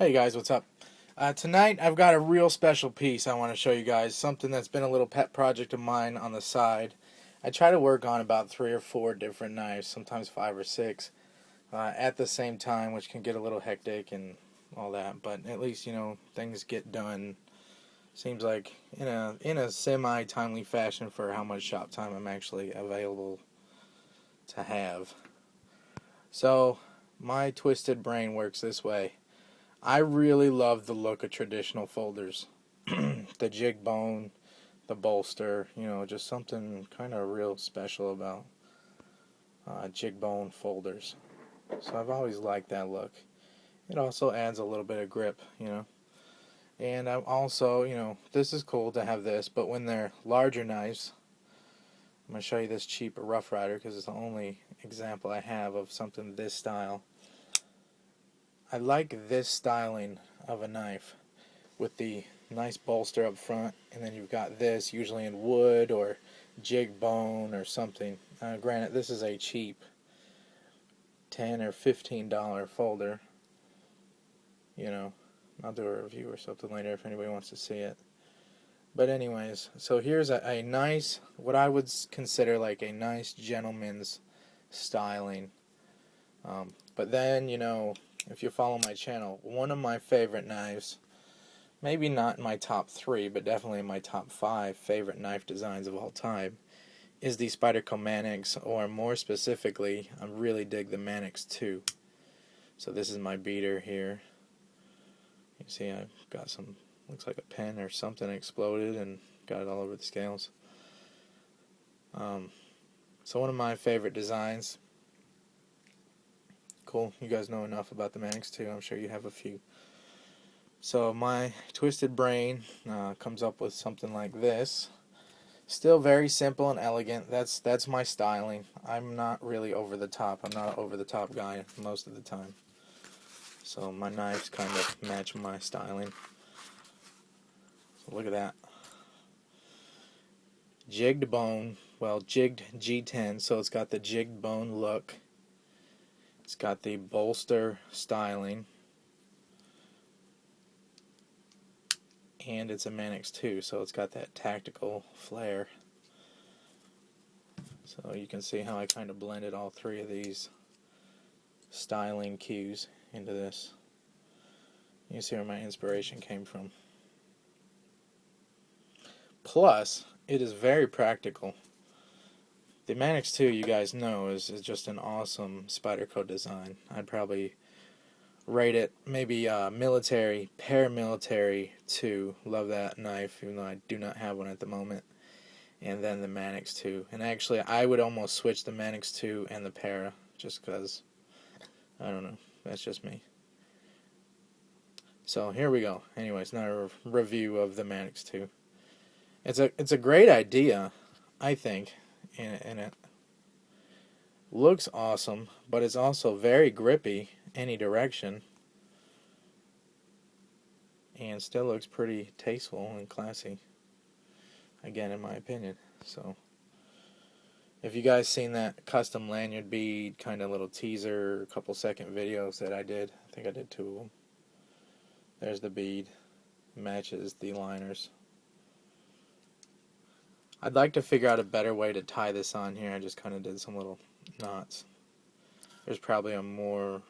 Hey guys, what's up? Tonight I've got a real special piece I want to show you guys, something that's been a little pet project of mine on the side. I try to work on about 3 or 4 different knives, sometimes 5 or 6, at the same time, which can get a little hectic and all that, but at least, things get done. Seems like in a semi-timely fashion for how much shop time I'm actually available to have. So, my twisted brain works this way. I really love the look of traditional folders. The jig bone, the bolster, just something kind of real special about jig bone folders. So I've always liked that look. It also adds a little bit of grip. And I'm also, this is cool to have this, but when they're larger knives, I'm going to show you this cheap Rough Rider because it's the only example I have of something this style. I like this styling of a knife with the nice bolster up front, and then you've got this usually in wood or jig bone or something. Granted, this is a cheap $10 or $15 folder. I'll do a review or something later if anybody wants to see it. But anyways, so here's a nice, what I would consider like a nice gentleman's styling. But then, if you follow my channel, one of my favorite knives, maybe not in my top 3, but definitely in my top 5 favorite knife designs of all time, is the Spyderco Manix, or more specifically, I really dig the Manix 2. So this is my beater here. You see I've got some, looks like a pen or something exploded and got it all over the scales. So one of my favorite designs. Cool, you guys know enough about the Manix 2, I'm sure you have a few. So my twisted brain comes up with something like this. Still very simple and elegant. That's my styling. I'm not really over the top. I'm not an over the top guy most of the time. So my knives kind of match my styling. So look at that. Jigged bone. Well, jigged G-10. So it's got the jigged bone look. It's got the bolster styling. And it's a Manix 2, so it's got that tactical flair. So you can see how I kind of blended all 3 of these styling cues into this. You can see where my inspiration came from. Plus, it is very practical. The Manix 2, you guys know, is just an awesome Spyderco design. I'd probably rate it maybe military, paramilitary 2. Love that knife, even though I do not have one at the moment. And then the Manix 2. And actually, I would almost switch the Manix 2 and the para, just because, I don't know, that's just me. So here we go. Anyways, now a review of the Manix 2. It's a great idea, I think, and it looks awesome, but it's also very grippy any direction, and still looks pretty tasteful and classy. Again, in my opinion. So, if you guys seen that custom lanyard bead kind of little teaser, couple second videos that I did, I think I did 2 of them. There's the bead, matches the liners. I'd like to figure out a better way to tie this on here. I just kind of did some little knots. There's probably a more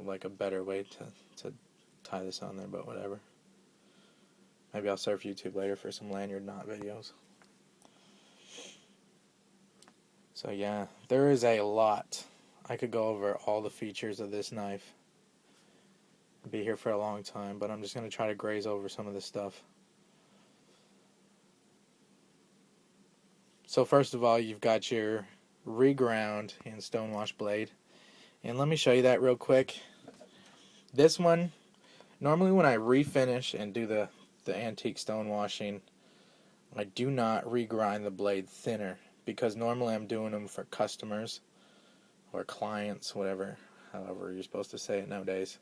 like a better way to tie this on there, but whatever. Maybe I'll surf YouTube later for some lanyard knot videos. So yeah, there is a lot. I could go over all the features of this knife. I'd be here for a long time, but I'm just going to try to graze over some of this stuff. So first of all, you've got your reground and stonewash blade. And let me show you that real quick. This one, normally when I refinish and do the antique stonewashing, I do not regrind the blade thinner, because normally I'm doing them for customers or clients, however you're supposed to say it nowadays.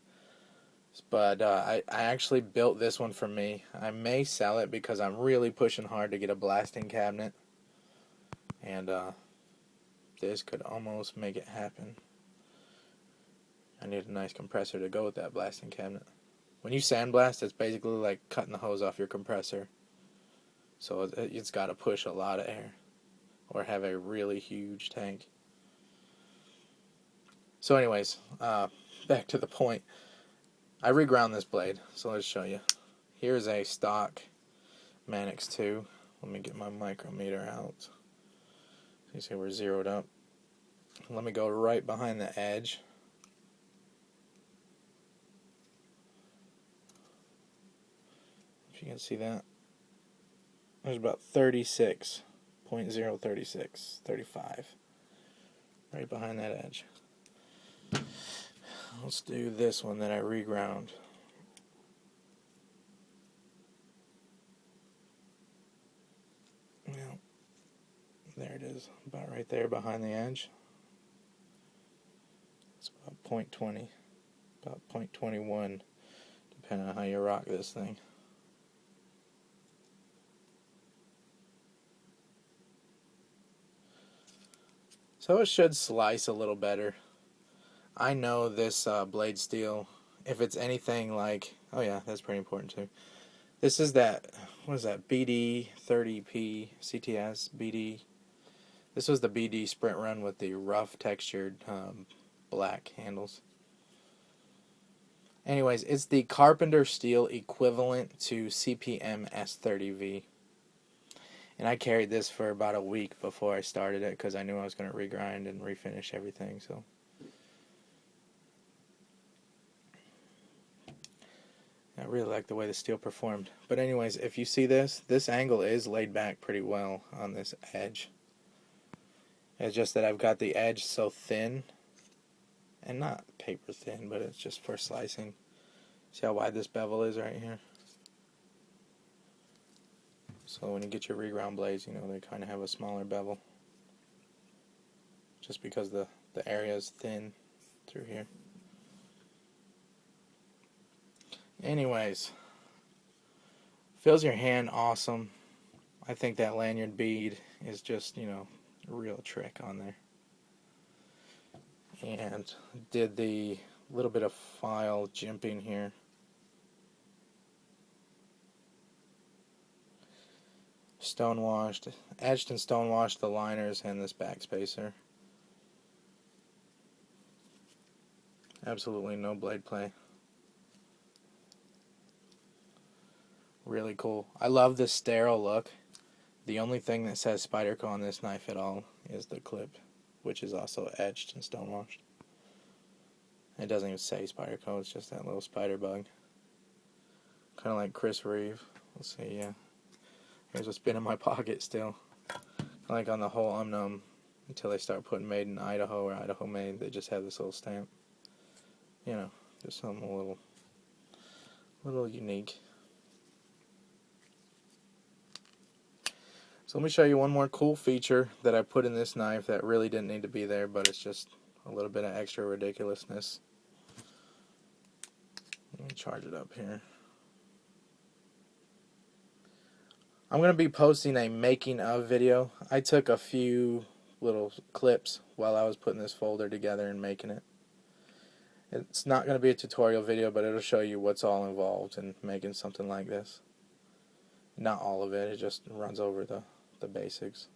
But I actually built this one for me. I may sell it because I'm really pushing hard to get a blasting cabinet. And this could almost make it happen. I need a nice compressor to go with that blasting cabinet. When you sandblast, it's basically like cutting the hose off your compressor. So it's got to push a lot of air or have a really huge tank. So anyways, back to the point. I reground this blade, so let's show you. Here's a stock Manix 2. Let me get my micrometer out. So you see we're zeroed up. Let me go right behind the edge. If you can see that. There's about 36.036, 35. Right behind that edge. Let's do this one that I reground. Yeah, there it is, about right there behind the edge. It's about 0.20, about 0.21, depending on how you rock this thing. So it should slice a little better. I know this blade steel, if it's anything like, oh yeah, that's pretty important too. This is that, what is that, BD 30P CTS BD. This was the BD Sprint Run with the rough textured black handles. Anyways, it's the Carpenter steel equivalent to CPM S30V. And I carried this for about a week before I started it because I knew I was going to regrind and refinish everything. So I really like the way the steel performed. But anyways, if you see this angle is laid back pretty well on this edge. It's just that I've got the edge so thin, and not paper thin, but it's just for slicing. See how wide this bevel is right here? So when you get your reground blades, you know, they kind of have a smaller bevel. Just because the area is thin through here. Anyways, feels your hand awesome. I think that lanyard bead is just, you know, a real trick on there. And did the little bit of file jimping here. Stonewashed, edged and stonewashed the liners and this backspacer. Absolutely no blade play. Really cool. I love this sterile look. The only thing that says Spyderco on this knife at all is the clip, which is also etched and stonewashed. It doesn't even say Spyderco, it's just that little spider bug. Kind of like Chris Reeve. Let's see, yeah. Here's what's been in my pocket still. Like on the whole Umnum, until they start putting made in Idaho or Idaho made, they just have this little stamp. You know, just something a little unique. So let me show you one more cool feature that I put in this knife that really didn't need to be there, but it's just a little bit of extra ridiculousness. Let me charge it up here. I'm going to be posting a making of video. I took a few little clips while I was putting this folder together and making it. It's not going to be a tutorial video, but it'll show you what's all involved in making something like this. Not all of it, it just runs over the basics.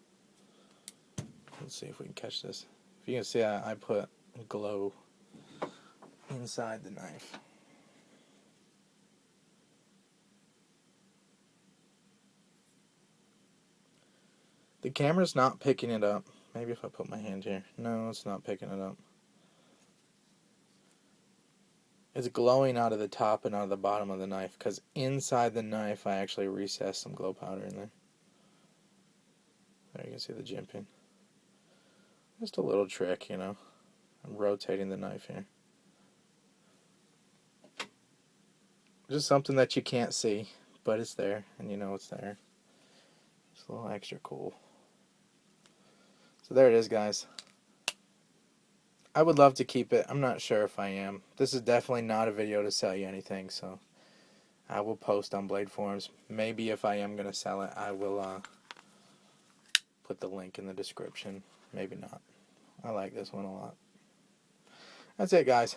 Let's see if we can catch this. If you can see, I put glow inside the knife. The camera's not picking it up. Maybe if I put my hand here. No, it's not picking it up. It's glowing out of the top and out of the bottom of the knife, because inside the knife I actually recessed some glow powder in there. There you can see the jimping. Just a little trick, you know. I'm rotating the knife here. Just something that you can't see, but it's there, and you know it's there. It's a little extra cool. So there it is, guys. I would love to keep it. I'm not sure if I am. This is definitely not a video to sell you anything, so I will post on Blade Forums. Maybe if I am going to sell it, I will put the link in the description. Maybe not. I like this one a lot. That's it, guys.